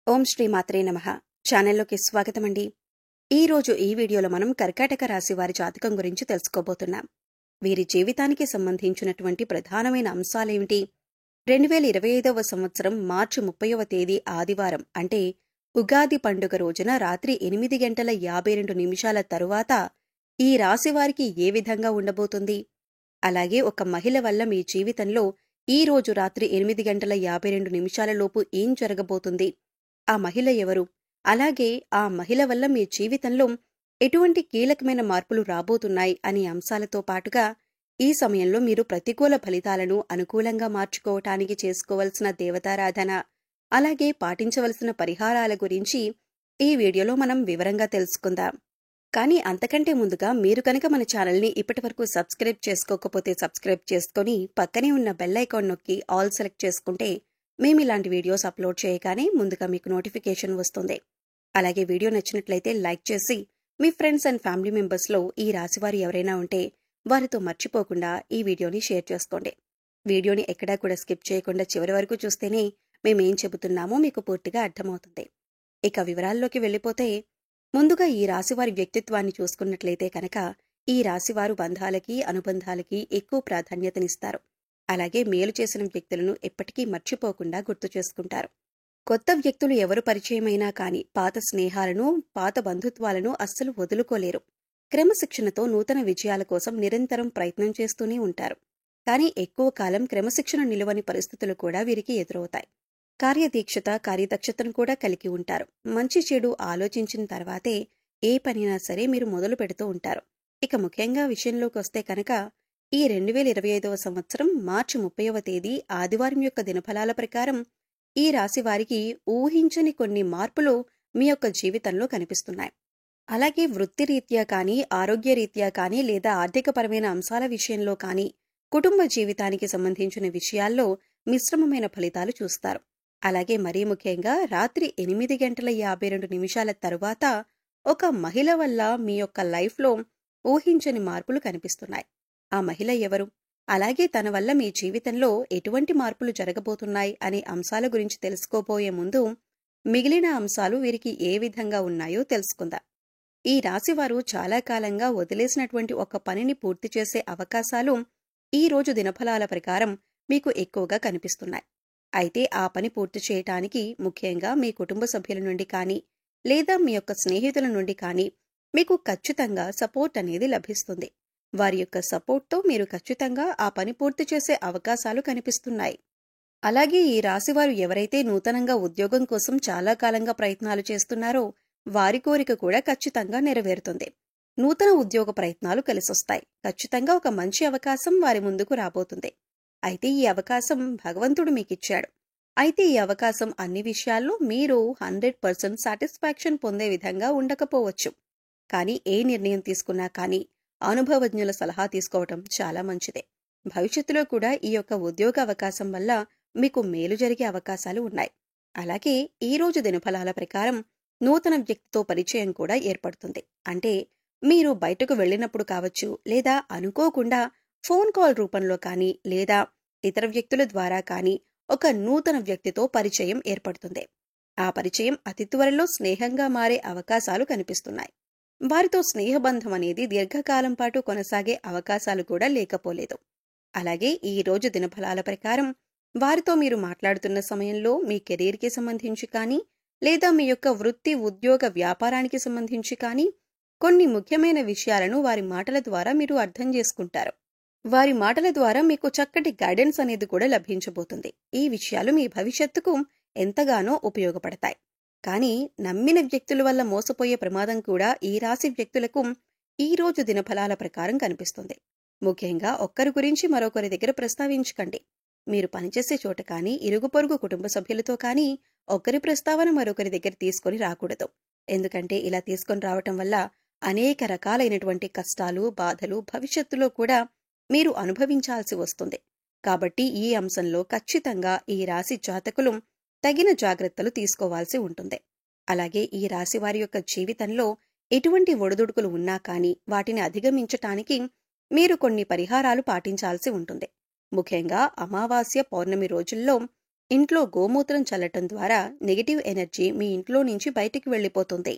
ఓం శ్రీ మాత్రే నమః. ఛానల్లోకి స్వాగతమండి. ఈరోజు ఈ వీడియోలో మనం కర్కాటక రాశి వారి జాతకం గురించి తెలుసుకోబోతున్నాం. వీరి జీవితానికి సంబంధించినటువంటి ప్రధానమైన అంశాలేమిటి? 2025వ సంవత్సరం మార్చి 30వ తేదీ ఆదివారం అంటే ఉగాది పండుగ రోజున రాత్రి 8 గంటల 52 నిమిషాల తరువాత ఈ రాశి వారికి ఏ విధంగా ఉండబోతుంది? అలాగే ఒక మహిళ వల్ల మీ జీవితంలో ఈ రోజు రాత్రి 8 గంటల 52 నిమిషాల లోపు ఏం జరగబోతుంది? ఆ మహిళ ఎవరు? అలాగే ఆ మహిళ వల్ల మీ జీవితంలో ఎటువంటి కీలకమైన మార్పులు రాబోతున్నాయి అనే అంశాలతో పాటుగా ఈ సమయంలో మీరు ప్రతికూల ఫలితాలను అనుకూలంగా మార్చుకోవటానికి చేసుకోవలసిన దేవతారాధన, అలాగే పాటించవలసిన పరిహారాల గురించి ఈ వీడియోలో మనం వివరంగా తెలుసుకుందాం. కానీ అంతకంటే ముందుగా మీరు కనుక మన ఛానల్ని ఇప్పటివరకు సబ్స్క్రైబ్ చేసుకోకపోతే సబ్స్క్రైబ్ చేసుకొని పక్కనే ఉన్న బెల్ ఐకాన్ నొక్కి ఆల్ సెలెక్ట్ చేసుకుంటే మేము ఇలాంటి వీడియోస్ అప్లోడ్ చేయగానే ముందుగా మీకు నోటిఫికేషన్ వస్తుంది. అలాగే వీడియో నచ్చినట్లయితే లైక్ చేసి మీ ఫ్రెండ్స్ అండ్ ఫ్యామిలీ మెంబర్స్లో ఈ రాశివారు ఎవరైనా ఉంటే వారితో మర్చిపోకుండా ఈ వీడియోని షేర్ చేసుకోండి. వీడియోని ఎక్కడా కూడా స్కిప్ చేయకుండా చివరి వరకు చూస్తేనే మేమేం చెబుతున్నామో మీకు పూర్తిగా అర్థమవుతుంది. ఇక వివరాల్లోకి వెళ్ళిపోతే ముందుగా ఈ రాశివారి వ్యక్తిత్వాన్ని చూసుకున్నట్లయితే కనుక ఈ రాశివారు బంధాలకి అనుబంధాలకి ఎక్కువ ప్రాధాన్యతనిస్తారు. అలాగే మేలు చేసిన వ్యక్తులను ఎప్పటికీ మర్చిపోకుండా గుర్తు చేసుకుంటారు. కొత్త వ్యక్తులు ఎవరు పరిచయమైనా కానీ పాత స్నేహాలను, పాత బంధుత్వాలను అస్సలు వదులుకోలేరు. క్రమశిక్షణతో నూతన విజయాల కోసం నిరంతరం ప్రయత్నం చేస్తూనే ఉంటారు. కానీ ఎక్కువ కాలం క్రమశిక్షణ నిలువని పరిస్థితులు కూడా వీరికి ఎదురవుతాయి. కార్యదీక్షత, కార్యదక్షతను కూడా కలిగి ఉంటారు. మంచి చెడు ఆలోచించిన తర్వాతే ఏ పనైనా సరే మీరు మొదలు పెడుతూ ఉంటారు. ఇక ముఖ్యంగా విషయంలోకి వస్తే కనుక ఈ 2025వ సంవత్సరం మార్చి 30వ తేదీ ఆదివారం యొక్క దినఫలాల ప్రకారం ఈ రాశి వారికి ఊహించని కొన్ని మార్పులు మీ యొక్క జీవితంలో కనిపిస్తున్నాయి. అలాగే వృత్తిరీత్యా కానీ, ఆరోగ్యరీత్యా కానీ, లేదా ఆర్థికపరమైన అంశాల విషయంలో కానీ, కుటుంబ జీవితానికి సంబంధించిన విషయాల్లో మిశ్రమమైన ఫలితాలు చూస్తారు. అలాగే మరీ ముఖ్యంగా రాత్రి 8 గంటల 52 నిమిషాల తరువాత ఒక మహిళ వల్ల మీ యొక్క లైఫ్లో ఊహించని మార్పులు కనిపిస్తున్నాయి. ఆ మహిళ ఎవరు? అలాగే తన వల్ల మీ జీవితంలో ఎటువంటి మార్పులు జరగబోతున్నాయి అనే అంశాల గురించి తెలుసుకోబోయే ముందు మిగిలిన అంశాలు వీరికి ఏ విధంగా ఉన్నాయో తెలుసుకుందాం. ఈ రాశివారు చాలా కాలంగా వదిలేసినటువంటి ఒక పనిని పూర్తి చేసే అవకాశాలు ఈ రోజు దినఫలాల ప్రకారం మీకు ఎక్కువగా కనిపిస్తున్నాయి. అయితే ఆ పని పూర్తి చేయటానికి ముఖ్యంగా మీ కుటుంబ సభ్యుల నుండి కానీ, లేదా మీ యొక్క స్నేహితుల నుండి కానీ మీకు ఖచ్చితంగా సపోర్ట్ అనేది లభిస్తుంది. వారి యొక్క సపోర్ట్తో మీరు ఖచ్చితంగా ఆ పని పూర్తి చేసే అవకాశాలు కనిపిస్తున్నాయి. అలాగే ఈ రాశివారు ఎవరైతే నూతనంగా ఉద్యోగం కోసం చాలా కాలంగా ప్రయత్నాలు చేస్తున్నారో వారి కోరిక కూడా ఖచ్చితంగా నెరవేరుతుంది. నూతన ఉద్యోగ ప్రయత్నాలు కలిసొస్తాయి. ఖచ్చితంగా ఒక మంచి అవకాశం వారి ముందుకు రాబోతుంది. అయితే ఈ అవకాశం భగవంతుడు మీకిచ్చాడు. అయితే ఈ అవకాశం అన్ని విషయాల్లో మీరు 100% సాటిస్ఫాక్షన్ పొందే విధంగా ఉండకపోవచ్చు. కానీ ఏ నిర్ణయం తీసుకున్నా కానీ అనుభవజ్ఞుల సలహా తీసుకోవటం చాలా మంచిదే. భవిష్యత్తులో కూడా ఈ యొక్క ఉద్యోగ అవకాశం వల్ల మీకు మేలు జరిగే అవకాశాలు ఉన్నాయి. అలాగే ఈ రోజు దినఫలాల ప్రకారం నూతన వ్యక్తితో పరిచయం కూడా ఏర్పడుతుంది. అంటే మీరు బయటకు వెళ్ళినప్పుడు కావచ్చు, లేదా అనుకోకుండా ఫోన్ కాల్ రూపంలో కానీ, లేదా ఇతర వ్యక్తుల ద్వారా కానీ ఒక నూతన వ్యక్తితో పరిచయం ఏర్పడుతుంది. ఆ పరిచయం అతి త్వరలో స్నేహంగా మారే అవకాశాలు కనిపిస్తున్నాయి. వారితో స్నేహబంధం అనేది దీర్ఘకాలం పాటు కొనసాగే అవకాశాలు కూడా లేకపోలేదు. అలాగే ఈ రోజు దినఫలాల ప్రకారం వారితో మీరు మాట్లాడుతున్న సమయంలో మీ కెరీర్కి సంబంధించి కానీ, లేదా మీ యొక్క వృత్తి, ఉద్యోగ, వ్యాపారానికి సంబంధించి కానీ కొన్ని ముఖ్యమైన విషయాలను వారి మాటల ద్వారా మీరు అర్థం చేసుకుంటారు. వారి మాటల ద్వారా మీకు చక్కటి గైడెన్స్ అనేది కూడా లభించబోతుంది. ఈ విషయాలు మీ భవిష్యత్తుకు ఎంతగానో ఉపయోగపడతాయి. కానీ నమ్మిన వ్యక్తుల వల్ల మోసపోయే ప్రమాదం కూడా ఈ రాశి వ్యక్తులకు ఈ రోజు దినఫలాల ప్రకారం కనిపిస్తుంది. ముఖ్యంగా ఒక్కరి గురించి మరొకరి దగ్గర ప్రస్తావించకండి. మీరు పనిచేసే చోట కానీ, ఇరుగు పొరుగు కుటుంబ సభ్యులతో కానీ ఒకరి ప్రస్తావన మరొకరి దగ్గర తీసుకొని రాకూడదు. ఎందుకంటే ఇలా తీసుకొని రావటం వల్ల అనేక రకాలైనటువంటి కష్టాలు, బాధలు భవిష్యత్తులో కూడా మీరు అనుభవించాల్సి వస్తుంది. కాబట్టి ఈ అంశంలో ఖచ్చితంగా ఈ రాశి జాతకులు తగిన జాగ్రత్తలు తీసుకోవాల్సి ఉంటుంది. అలాగే ఈ రాశి వారి యొక్క జీవితంలో ఎటువంటి ఒడిదుడుకులు ఉన్నా కానీ వాటిని అధిగమించటానికి మీరు కొన్ని పరిహారాలు పాటించాల్సి ఉంటుంది. ముఖ్యంగా అమావాస్య, పౌర్ణమి రోజుల్లో ఇంట్లో గోమూత్రం చల్లటం ద్వారా నెగటివ్ ఎనర్జీ మీ ఇంట్లో నుంచి బయటికి వెళ్ళిపోతుంది.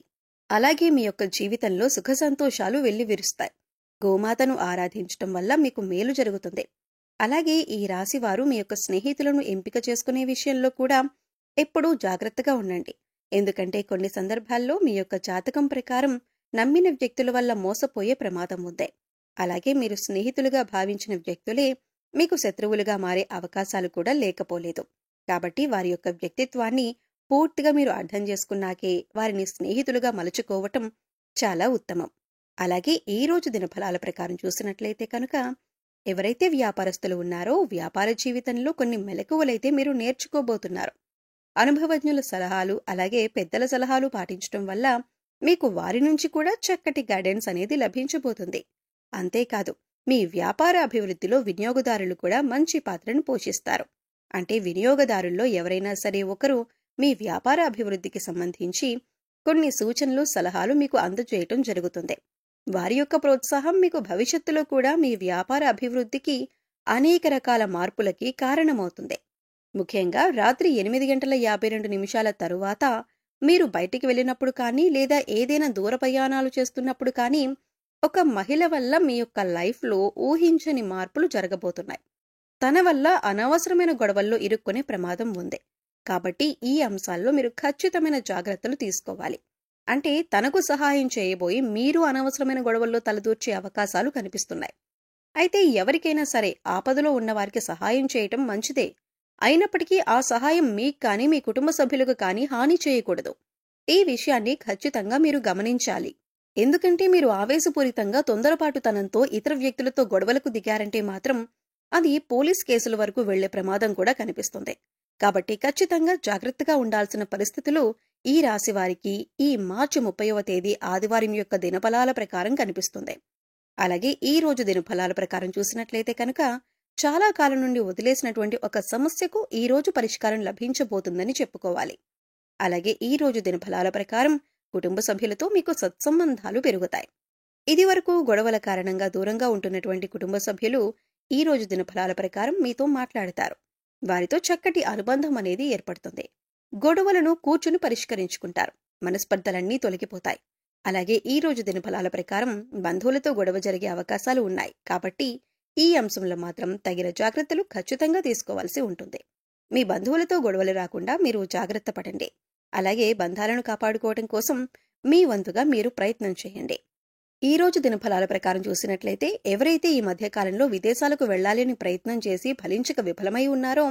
అలాగే మీ యొక్క జీవితంలో సుఖ సంతోషాలు వెల్లివిరుస్తాయి. గోమాతను ఆరాధించటం వల్ల మీకు మేలు జరుగుతుంది. అలాగే ఈ రాశివారు మీ యొక్క స్నేహితులను ఎంపిక చేసుకునే విషయంలో కూడా ఎప్పుడూ జాగ్రత్తగా ఉండండి. ఎందుకంటే కొన్ని సందర్భాల్లో మీ యొక్క జాతకం ప్రకారం నమ్మిన వ్యక్తుల వల్ల మోసపోయే ప్రమాదం ఉంది. అలాగే మీరు స్నేహితులుగా భావించిన వ్యక్తులే మీకు శత్రువులుగా మారే అవకాశాలు కూడా లేకపోలేదు. కాబట్టి వారి యొక్క వ్యక్తిత్వాన్ని పూర్తిగా మీరు అర్థం చేసుకున్నాకే వారిని స్నేహితులుగా మలుచుకోవటం చాలా ఉత్తమం. అలాగే ఈ రోజు దినఫలాల ప్రకారం చూసినట్లయితే కనుక ఎవరైతే వ్యాపారస్తులు ఉన్నారో వ్యాపార జీవితంలో కొన్ని మెలకువలైతే మీరు నేర్చుకోబోతున్నారు. అనుభవజ్ఞుల సలహాలు అలాగే పెద్దల సలహాలు పాటించడం వల్ల మీకు వారి నుంచి కూడా చక్కటి గైడెన్స్ అనేది లభించబోతుంది. అంతేకాదు మీ వ్యాపార అభివృద్ధిలో వినియోగదారులు కూడా మంచి పాత్రను పోషిస్తారు. అంటే వినియోగదారుల్లో ఎవరైనా సరే ఒకరు మీ వ్యాపార అభివృద్ధికి సంబంధించి కొన్ని సూచనలు సలహాలు మీకు అందజేయటం జరుగుతుంది. వారి యొక్క ప్రోత్సాహం మీకు భవిష్యత్తులో కూడా మీ వ్యాపార అభివృద్ధికి అనేక రకాల మార్పులకి కారణమవుతుంది. ముఖ్యంగా రాత్రి 8:52 తరువాత మీరు బయటికి వెళ్ళినప్పుడు కానీ లేదా ఏదైనా దూర ప్రయాణాలు చేస్తున్నప్పుడు కానీ ఒక మహిళ వల్ల మీ యొక్క లైఫ్లో ఊహించని మార్పులు జరగబోతున్నాయి. తన వల్ల అనవసరమైన గొడవల్లో ఇరుక్కునే ప్రమాదం ఉంది. కాబట్టి ఈ అంశాల్లో మీరు ఖచ్చితమైన జాగ్రత్తలు తీసుకోవాలి. అంటే తనకు సహాయం చేయబోయి మీరు అనవసరమైన గొడవల్లో తలదూర్చే అవకాశాలు కనిపిస్తున్నాయి. అయితే ఎవరికైనా సరే ఆపదలో ఉన్నవారికి సహాయం చేయటం మంచిదే. అయినప్పటికీ ఆ సహాయం మీకు కానీ మీ కుటుంబ సభ్యులకు కానీ హాని చేయకూడదు. ఈ విషయాన్ని ఖచ్చితంగా మీరు గమనించాలి. ఎందుకంటే మీరు ఆవేశపూరితంగా తొందరపాటుతనంతో ఇతర వ్యక్తులతో గొడవలకు దిగారంటే మాత్రం అది పోలీస్ కేసుల వరకు వెళ్లే ప్రమాదం కూడా కనిపిస్తుంది. కాబట్టి ఖచ్చితంగా జాగ్రత్తగా ఉండాల్సిన పరిస్థితులు ఈ రాశి వారికి ఈ మార్చి 30వ తేదీ ఆదివారం యొక్క దినఫలాల ప్రకారం కనిపిస్తుంది. అలాగే ఈ రోజు దినఫలాల ప్రకారం చూసినట్లయితే కనుక చాలా కాలం నుండి వదిలేసినటువంటి ఒక సమస్యకు ఈ రోజు పరిష్కారం లభించబోతుందని చెప్పుకోవాలి. అలాగే ఈ రోజు దినఫలాల ప్రకారం కుటుంబ సభ్యులతో మీకు సత్సంబంధాలు పెరుగుతాయి. ఇదివరకు గొడవల కారణంగా దూరంగా ఉంటున్నటువంటి కుటుంబ సభ్యులు ఈ రోజు దినఫలాల ప్రకారం మీతో మాట్లాడతారు. వారితో చక్కటి అనుబంధం అనేది ఏర్పడుతుంది. గొడవలను కూర్చుని పరిష్కరించుకుంటారు. మనస్పర్ధలన్నీ తొలగిపోతాయి. అలాగే ఈ రోజు దినఫలాల ప్రకారం బంధువులతో గొడవ జరిగే అవకాశాలు ఉన్నాయి. కాబట్టి ఈ అంశంలో మాత్రం తగిన జాగ్రత్తలు ఖచ్చితంగా తీసుకోవాల్సి ఉంటుంది. మీ బంధువులతో గొడవలు రాకుండా మీరు జాగ్రత్త పడండి. అలాగే బంధాలను కాపాడుకోవడం కోసం మీ వంతుగా మీరు ప్రయత్నం చేయండి. ఈ రోజు దినఫలాల ప్రకారం చూసినట్లయితే ఎవరైతే ఈ మధ్యకాలంలో విదేశాలకు వెళ్లాలి అని ప్రయత్నం చేసి ఫలించక విఫలమై ఉన్నారో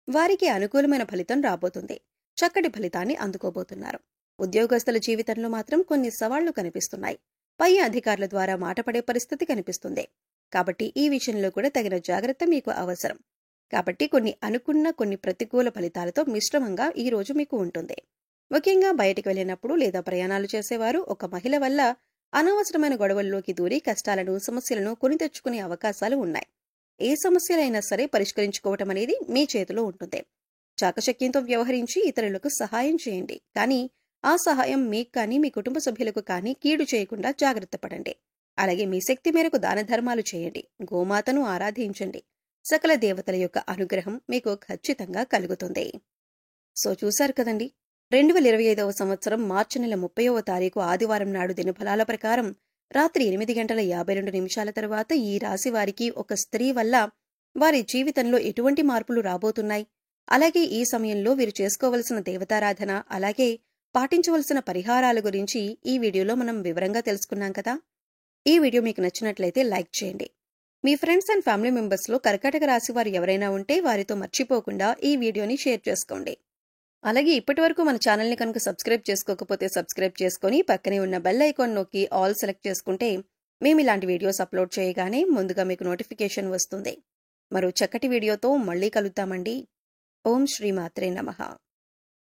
వారికి అనుకూలమైన ఫలితం రాబోతుంది. చక్కటి ఫలితాన్ని అందుకోబోతున్నారు. ఉద్యోగస్తుల జీవితంలో మాత్రం కొన్ని సవాళ్లు కనిపిస్తున్నాయి. పై అధికారుల ద్వారా మాట పడే పరిస్థితి కనిపిస్తుంది. కాబట్టి ఈ విషయంలో కూడా తగిన జాగ్రత్త మీకు అవసరం. కాబట్టి కొన్ని అనుకున్న కొన్ని ప్రతికూల ఫలితాలతో మిశ్రమంగా ఈ రోజు మీకు ఉంటుంది. ముఖ్యంగా బయటకు వెళ్ళినప్పుడు లేదా ప్రయాణాలు చేసేవారు ఒక మహిళ వల్ల అనవసరమైన గొడవల్లోకి దూరి కష్టాలను సమస్యలను కొని తెచ్చుకునే అవకాశాలు ఉన్నాయి. ఏ సమస్యలైనా సరే పరిష్కరించుకోవటం అనేది మీ చేతిలో ఉంటుంది. చాకచక్యంతో వ్యవహరించి ఇతరులకు సహాయం చేయండి. కానీ ఆ సహాయం మీకు కానీ మీ కుటుంబ సభ్యులకు కానీ కీడు చేయకుండా జాగ్రత్త పడండి. అలాగే మీ శక్తి మేరకు దాన ధర్మాలు చేయండి. గోమాతను ఆరాధించండి. సకల దేవతల యొక్క అనుగ్రహం మీకు ఖచ్చితంగా కలుగుతుంది. సో చూశారు కదండి, 2025వ సంవత్సరం మార్చి నెల 30వ తారీఖు ఆదివారం నాడు దినఫలాల ప్రకారం రాత్రి 8:52 తర్వాత ఈ రాశి వారికి ఒక స్త్రీ వల్ల వారి జీవితంలో ఎటువంటి మార్పులు రాబోతున్నాయి, అలాగే ఈ సమయంలో వీరు చేసుకోవలసిన దేవతారాధన అలాగే పాటించవలసిన పరిహారాల గురించి ఈ వీడియోలో మనం వివరంగా తెలుసుకున్నాం కదా. ఈ వీడియో మీకు నచ్చినట్లయితే లైక్ చేయండి. మీ ఫ్రెండ్స్ అండ్ ఫ్యామిలీ మెంబర్స్లో కర్కాటక రాశి వారు ఎవరైనా ఉంటే వారితో మర్చిపోకుండా ఈ వీడియోని షేర్ చేసుకోండి. అలాగే ఇప్పటివరకు మన ఛానల్ని కనుక సబ్స్క్రైబ్ చేసుకోకపోతే సబ్స్క్రైబ్ చేసుకొని పక్కనే ఉన్న బెల్ ఐకాన్ నొక్కి ఆల్ సెలెక్ట్ చేసుకుంటే మేము ఇలాంటి వీడియోస్ అప్లోడ్ చేయగానే ముందుగా మీకు నోటిఫికేషన్ వస్తుంది. మరో చక్కటి వీడియోతో మళ్ళీ కలుద్దామండి. ఓం శ్రీ మాత్రే నమః.